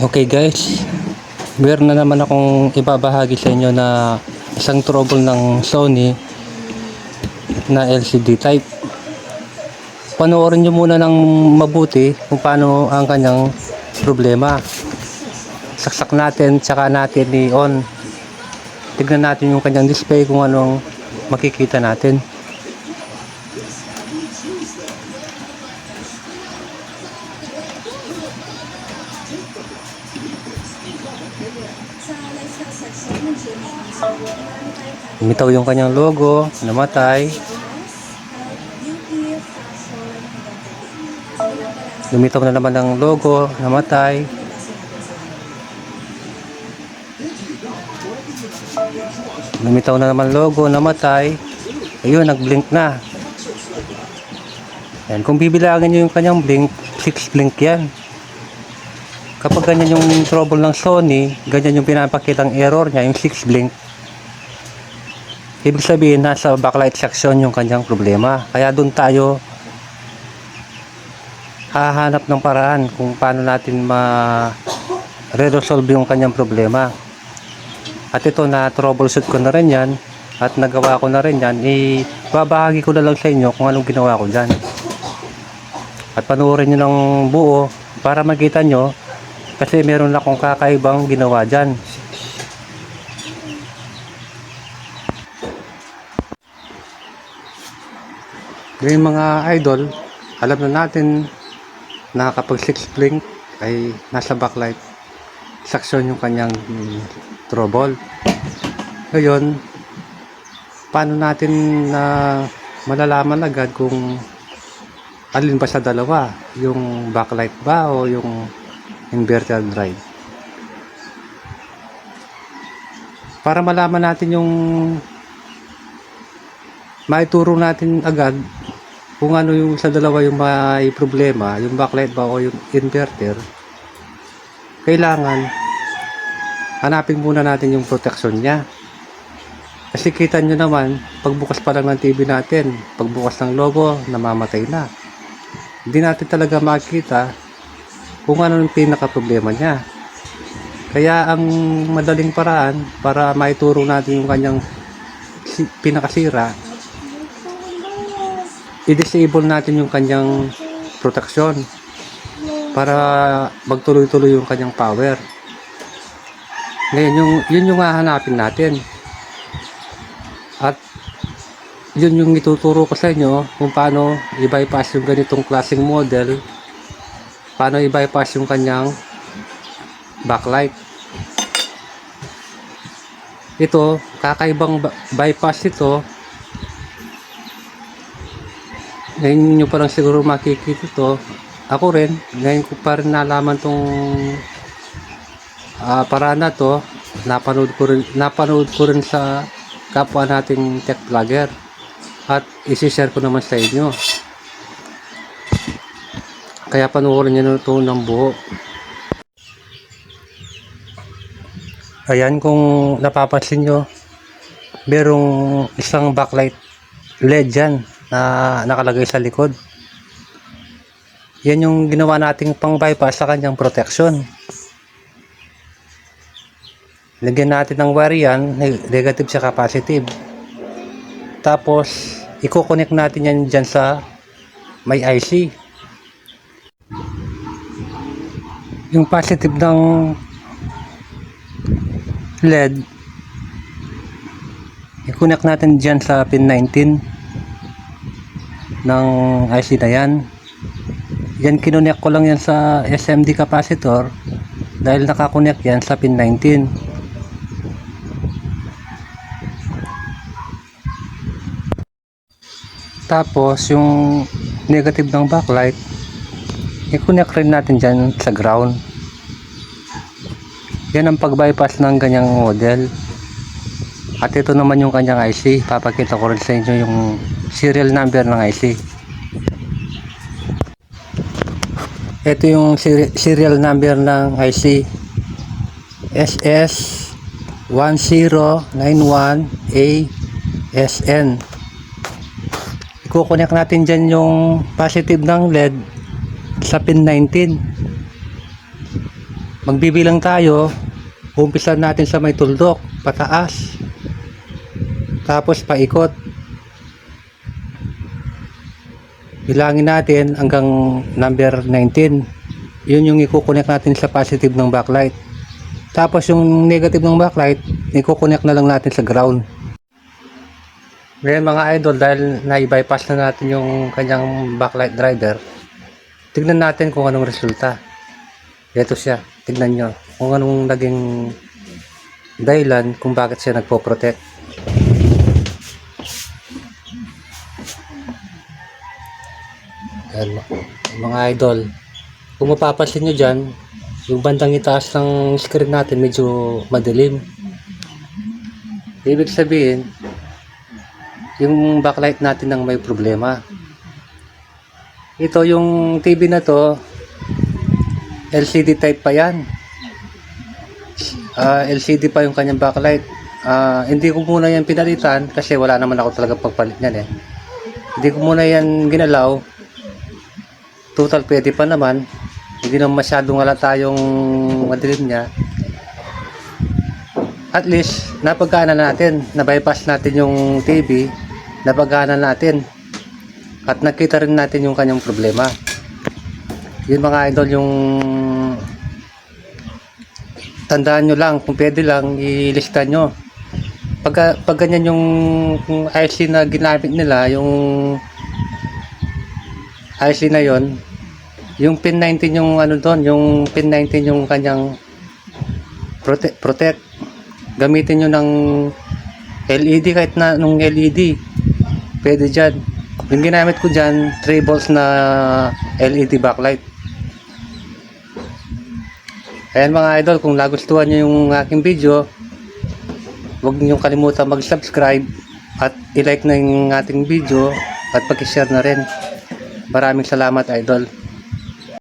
Okay guys, meron na naman akong ibabahagi sa inyo na isang trouble ng Sony na LCD type. Panoorin nyo muna ng mabuti kung paano ang kanyang problema. Saksak natin, tsaka natin i-on. Tignan natin yung kanyang display kung anong makikita natin. Lumitaw yung kanyang logo, namatay. Lumitaw na naman ang logo, namatay. Lumitaw na naman logo, namatay. Ayun, nag-blink na. Yan, kung bibilangin nyo yung kanyang blink, 6 blink yan. Kapag ganyan yung trouble ng Sony, ganyan yung pinapakitang error niya, yung 6 blink. Ibig sabihin, nasa backlight section yung kanyang problema. Kaya doon tayo hahanap ng paraan kung paano natin ma-resolve yung kanyang problema. At ito, na troubleshoot ko na rin yan at nagawa ko na rin yan. Ibabahagi ko na lang sa inyo kung anong ginawa ko dyan. At panoorin nyo ng buo para makita nyo, kasi meron akong kakaibang ginawa dyan. Ngayon mga idol, alam na natin na kapag 6 blink ay nasa backlight section yung kanyang trouble. Ngayon, paano natin na malalaman agad kung alin ba sa dalawa, yung backlight ba o yung inverter drive? Para malaman natin yung maituro natin agad kung ano yung sa dalawa yung may problema, yung backlight ba o yung inverter, kailangan hanapin muna natin yung protection niya. Kasi kita nyo naman, pagbukas pa lang ng TV natin, pagbukas ng logo, namamatay na. Hindi natin talaga makita kung ano yung pinaka problema niya. Kaya ang madaling paraan para maituro natin yung kanyang pinakasira, i-disable natin yung kanyang protection para magtuloy-tuloy yung kanyang power. Ngayon, yun yung hahanapin natin. At yun yung ituturo ko sa inyo kung paano i-bypass yung ganitong klaseng model, paano i-bypass yung kanyang backlight. Ito, kakaibang bypass ito. Ngayon nyo parang siguro makikita ito. Ako rin, ngayon ko pa rin nalaman tong paraan na to. Napanood ko rin sa kapwa nating tech vlogger. At isi-share ko naman sa inyo. Kaya panoorin nyo na ito ng buo. Ayan, kung napapansin nyo, merong isang backlight LED dyan na nakalagay sa likod. Yan yung ginawa nating pang bypass sa kanyang protection. Lagyan natin ng wire yan, negative sa positive. Tapos i-connect natin yan dyan sa may IC. Yung positive ng LED, i-connect natin dyan sa pin 19 ng IC na yan. Yan, kinonect ko lang yan sa SMD capacitor dahil nakakonect yan sa pin 19. Tapos yung negative ng backlight, i-connect rin natin dyan sa ground. Yan ang pag-bypass ng ganyang model. At ito naman yung kanyang IC. Papakita ko rin sa inyo yung serial number ng IC. Ito yung serial number ng IC. SS1091ASN. I-connect natin dyan yung positive ng LED sa pin 19. Magbibilang tayo. Umpisan natin sa may tuldok, pataas. Tapos paikot. Bilangin natin hanggang number 19. Yun yung i-connect natin sa positive ng backlight. Tapos yung negative ng backlight, i-connect na lang natin sa ground. Ngayon mga idol, dahil na-bypass na natin yung kanyang backlight driver, tignan natin kung anong resulta. Ito siya, tignan nyo kung anong naging dahilan kung bakit siya nagpo-protect. Yan, mga idol, kung mapapansin nyo dyan, yung bandang itaas ng screen natin medyo madilim. Ibig sabihin, yung backlight natin ang may problema. Ito yung TV na to, LCD type pa yan. LCD pa yung kanyang backlight. Hindi ko muna yan pinalitan kasi wala naman ako talaga pagpalit yan eh. Hindi ko muna yan ginalaw. Total pwede pa naman. Hindi naman masyadong halata yung madilim niya. At least napagana natin, na-bypass natin yung TV, napagana natin. At nakita rin natin yung kanyang problema. Yun mga idol, yung tandaan nyo lang, kung pwede lang, ilista nyo. Pag ganyan yung IC na ginamit nila, yung IC na yon, yung pin 19 yung ano doon, yung pin 19 yung kanyang protect. Gamitin nyo ng LED, kahit na nung LED, pwede dyan. Yung ginamit ko dyan, 3 volts na LED backlight. Ayan mga idol, kung nagustuhan nyo yung aking video, huwag niyo kalimutan mag-subscribe at i-like na yung ating video at pag-share na rin. Maraming salamat idol.